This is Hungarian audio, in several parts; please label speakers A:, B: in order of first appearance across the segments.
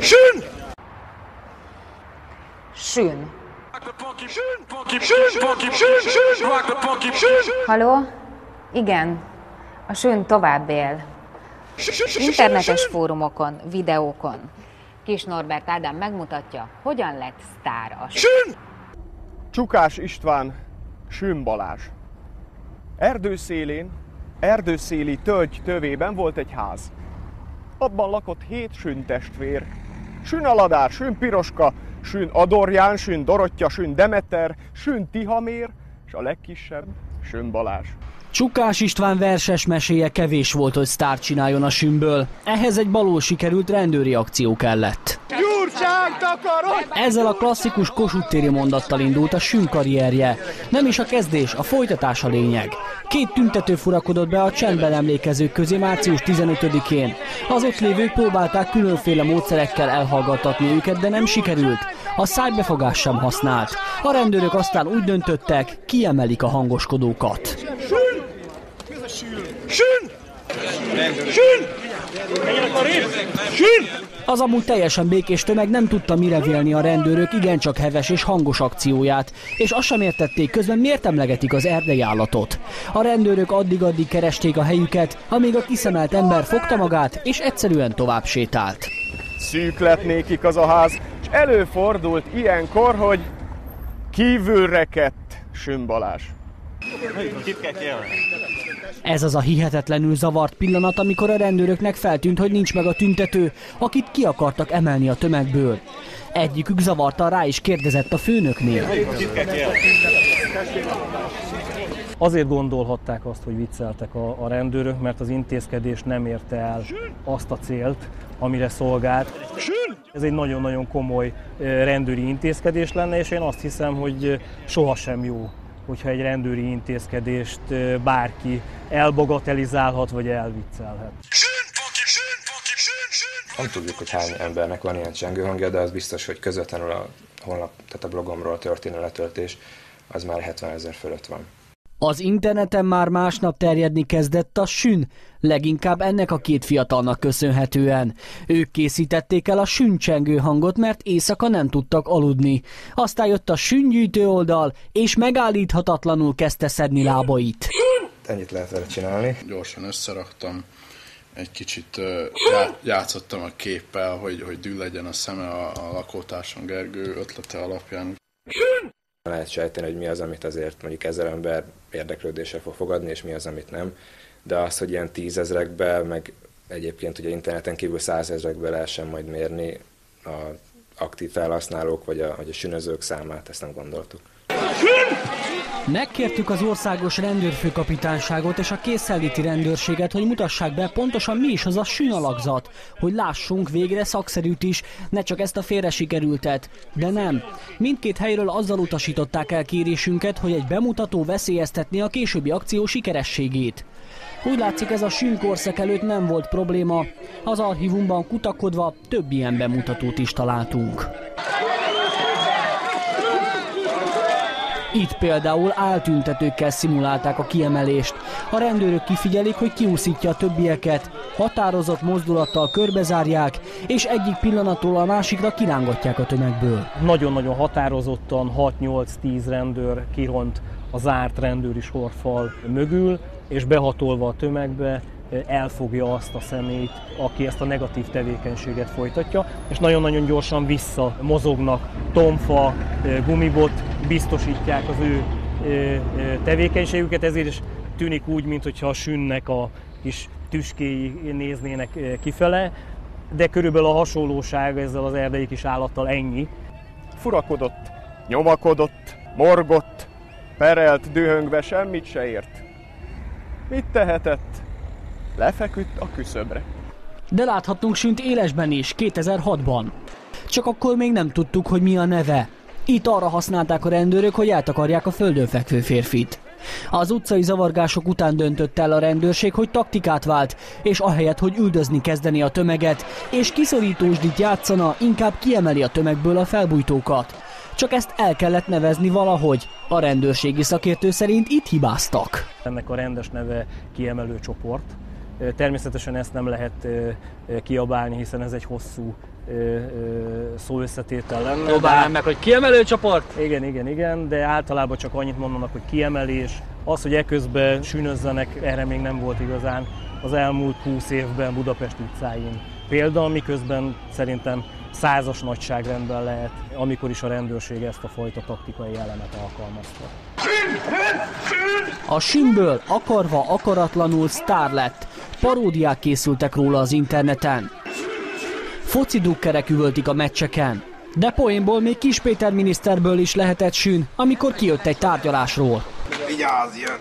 A: Sün!
B: Sün. Haló? Igen. A sün tovább él. Internetes fórumokon, videókon. Kis Norbert Ádám megmutatja, hogyan lett sztár a sün.
C: Csukás István, Sün Balázs. Erdőszélén, erdőszéli tölgy tövében volt egy ház. Abban lakott 7 Sün testvér. Sün Aladár, Sün Piroska, Sün Adorján, Sün Dorottya, Sün Demeter, Sün Tihamér, és a legkisebb Sün Balázs.
D: Csukás István verses meséje kevés volt, hogy sztárt csináljon a Sünből. Ehhez egy balul sikerült rendőri akció kellett. Ezzel a klasszikus Kossuth-téri mondattal indult a Sün karrierje. Nem is a kezdés, a folytatás a lényeg. 2 tüntető furakodott be a csendben emlékezők közé március 15-én. Az ott lévők próbálták különféle módszerekkel elhallgattatni őket, de nem sikerült. A szájbefogás sem használt. A rendőrök aztán úgy döntöttek, kiemelik a hangoskodókat. Az amúgy teljesen békés tömeg nem tudta mire vélni a rendőrök igencsak heves és hangos akcióját, és azt sem értették, közben miért emlegetik az erdei állatot. A rendőrök addig-addig keresték a helyüket, amíg a kiszemelt ember fogta magát, és egyszerűen tovább sétált.
C: Szűk lett nékik az a ház, és előfordult ilyenkor, hogy kívül rekedt Sün Balázs.
D: Ez az a hihetetlenül zavart pillanat, amikor a rendőröknek feltűnt, hogy nincs meg a tüntető, akit ki akartak emelni a tömegből. Egyikük zavartan rá is kérdezett a főnöknél.
E: Azért gondolhatták azt, hogy vicceltek a rendőrök, mert az intézkedés nem érte el azt a célt, amire szolgált. Ez egy nagyon-nagyon komoly rendőri intézkedés lenne, és én azt hiszem, hogy sohasem jó, hogyha egy rendőri intézkedést bárki elbagatelizálhat vagy elviccelhet.
F: Nem tudjuk, hogy hány embernek van ilyen csengőhangja, de az biztos, hogy közvetlenül a honlap, tehát a blogomról történő letöltés, az már 70 000 fölött van.
D: Az interneten már másnap terjedni kezdett a Sün, leginkább ennek a 2 fiatalnak köszönhetően. Ők készítették el a Sün csengő hangot, mert éjszaka nem tudtak aludni. Aztán jött a Sün gyűjtő oldal, és megállíthatatlanul kezdte szedni lábait.
F: Ennyit lehet vele csinálni.
G: Gyorsan összeraktam, egy kicsit játszottam a képpel, hogy dű legyen a szeme a lakótársam Gergő ötlete alapján.
F: Lehet sejteni, hogy mi az, amit azért mondjuk 1000 ember érdeklődéssel fog fogadni, és mi az, amit nem. De az, hogy ilyen 10 000-ekbe, meg egyébként ugye interneten kívül 100 000-ekbe lehessen majd mérni a aktív felhasználók vagy a sünözők számát, ezt nem gondoltuk.
D: Megkértük az országos rendőrfőkapitányságot és a készenléti rendőrséget, hogy mutassák be pontosan mi is az a Sün alakzat, hogy lássunk végre szakszerűt is, ne csak ezt a félre sikerültet. De nem. Mindkét helyről azzal utasították el kérésünket, hogy egy bemutató veszélyeztetné a későbbi akció sikerességét. Úgy látszik, ez a Sün korszak előtt nem volt probléma. Az archívumban kutakodva több ilyen bemutatót is találtunk. Itt például áltüntetőkkel szimulálták a kiemelést. A rendőrök kifigyelik, hogy kiúszítja a többieket, határozott mozdulattal körbezárják, és egyik pillanatról a másikra kirángatják a tömegből.
E: Nagyon-nagyon határozottan 6-8-10 rendőr kiront a zárt rendőri sorfal mögül, és behatolva a tömegbe elfogja azt a személyt, aki ezt a negatív tevékenységet folytatja, és nagyon-nagyon gyorsan visszamozognak, tomfa, gumibot, biztosítják az ő tevékenységüket, ezért is tűnik úgy, mintha a Sünnek a kis tüskéi néznének kifele, de körülbelül a hasonlóság ezzel az erdei kis állattal ennyi.
C: Furakodott, nyomakodott, morgott, perelt, dühöngve, semmit se ért. Mit tehetett? Lefeküdt a küszöbre.
D: De láthattunk Sünt élesben is, 2006-ban. Csak akkor még nem tudtuk, hogy mi a neve. Itt arra használták a rendőrök, hogy eltakarják a földön fekvő férfit. Az utcai zavargások után döntött el a rendőrség, hogy taktikát vált, és ahelyett, hogy üldözni kezdeni a tömeget, és kiszorítósdit játszana, inkább kiemeli a tömegből a felbujtókat. Csak ezt el kellett nevezni valahogy. A rendőrségi szakértő szerint itt hibáztak.
E: Ennek a rendes neve kiemelő csoport. Természetesen ezt nem lehet kiabálni, hiszen ez egy hosszú szóösszetétel lenne.
D: Próbálnám meg, hogy kiemelő csoport?
E: Igen, de általában csak annyit mondanak, hogy kiemelés. Az, hogy eközben sűnözzenek, erre még nem volt igazán az elmúlt 20 évben Budapest utcáin példa, miközben szerintem 100-as nagyságrendben lehet, amikor is a rendőrség ezt a fajta taktikai elemet alkalmazta.
D: A sűnből akarva akaratlanul sztár lett. Paródiák készültek róla az interneten. Foci drukkerek üvöltik a meccseken. De poénból még Kis Péter miniszterből is lehetett sűn, amikor kijött egy tárgyalásról.
A: Vigyázz, jön!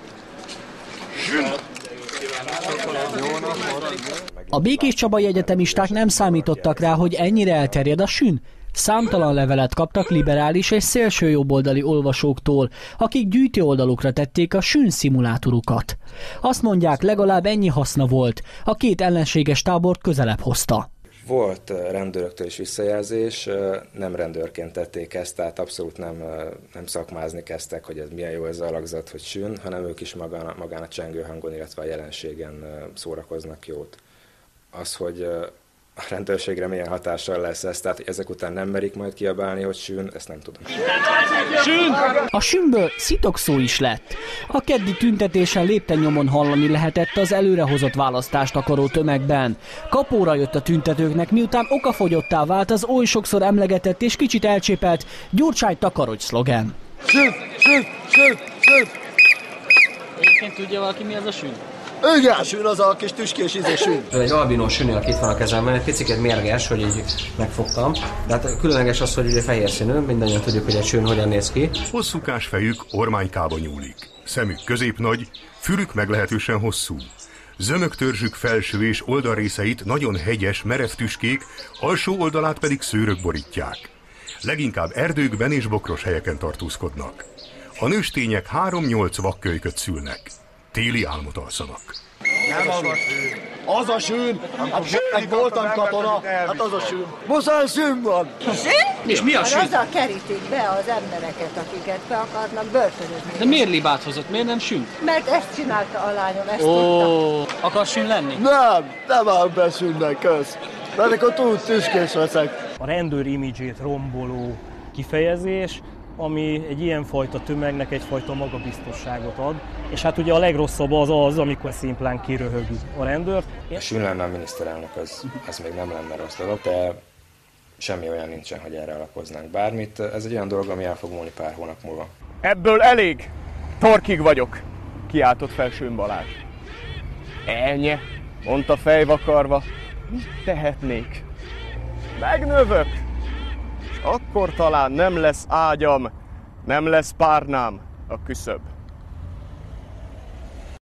D: A Békéscsabai egyetemisták nem számítottak rá, hogy ennyire elterjed a sűn. Számtalan levelet kaptak liberális és szélsőjobboldali olvasóktól, akik gyűjtőoldalukra tették a sűn szimulátorukat. Azt mondják, legalább ennyi haszna volt, a két ellenséges tábort közelebb hozta.
F: Volt rendőröktől is visszajelzés, nem rendőrként tették ezt, tehát abszolút nem szakmázni kezdtek, hogy ez milyen jó ez a alakzat, hogy sűn, hanem ők is magán a csengő hangon, illetve a jelenségen szórakoznak jót. Az, hogy a rendőrségre milyen hatással lesz ez, tehát ezek után nem merik majd kiabálni, hogy sűn, ezt nem tudom.
D: Sűn! A sűnből szitokszó is lett. A keddi tüntetésen lépten nyomon hallani lehetett az előrehozott választást akaró tömegben. Kapóra jött a tüntetőknek, miután okafogyottá vált az oly sokszor emlegetett és kicsit elcsépelt Gyurcsány takarodj szlogen.
A: Sűn!
D: Egyébként tudja valaki, mi az a sűn?
A: Igen, sűn az a kis tüskés sűn.
H: Egy albinó sűnő, aki itt van a kezemben, egy picit mérges, hogy így megfogtam. De hát különleges az, hogy ugye fehér színű, mindannyian tudjuk, hogy egy sűn hogyan néz ki.
I: Hosszúkás fejük ormánykába nyúlik. Szemük középnagy, fülük meglehetősen hosszú. Zömök törzsük felső és oldalrészeit nagyon hegyes, merev tüskék, alsó oldalát pedig szőrök borítják. Leginkább erdőkben és bokros helyeken tartózkodnak. A nőstények 3-8 vakkölyköt szülnek. Téli álmot alszanak.
A: Nem az a sűn. Az a sűn. Hát meg voltam katona. Hát az a sűn. Muszáj sűn van.
J: Sűn?
D: És mi a sűn?
J: Azzal kerítik be az embereket, akiket be akarnak börtönözni.
D: De miért libát hozott? Miért nem sűn?
J: Mert ezt csinálta a lányom, ezt tudta.
D: Akar sűn lenni?
A: Nem áll be sűnnek, kösz. Mert akkor túl tüskés leszek.
E: A rendőr imidzsét romboló kifejezés, ami egy ilyenfajta tömegnek egyfajta magabiztosságot ad. És hát ugye a legrosszabb az, amikor szimplán kiröhögi a rendőrt.
F: Ha sűn lenne a miniszterelnök, az még nem lenne rossz dolog, de semmi olyan nincsen, hogy erre alapoznánk bármit. Ez egy olyan dolog, ami el fog múlni pár hónap múlva.
C: Ebből elég! Torkig vagyok! Kiáltott fel Sűn Balázs. Elnye, mondta fejvakarva. Mit tehetnék? Megnövök! És akkor talán nem lesz ágyam, nem lesz párnám a küszöb.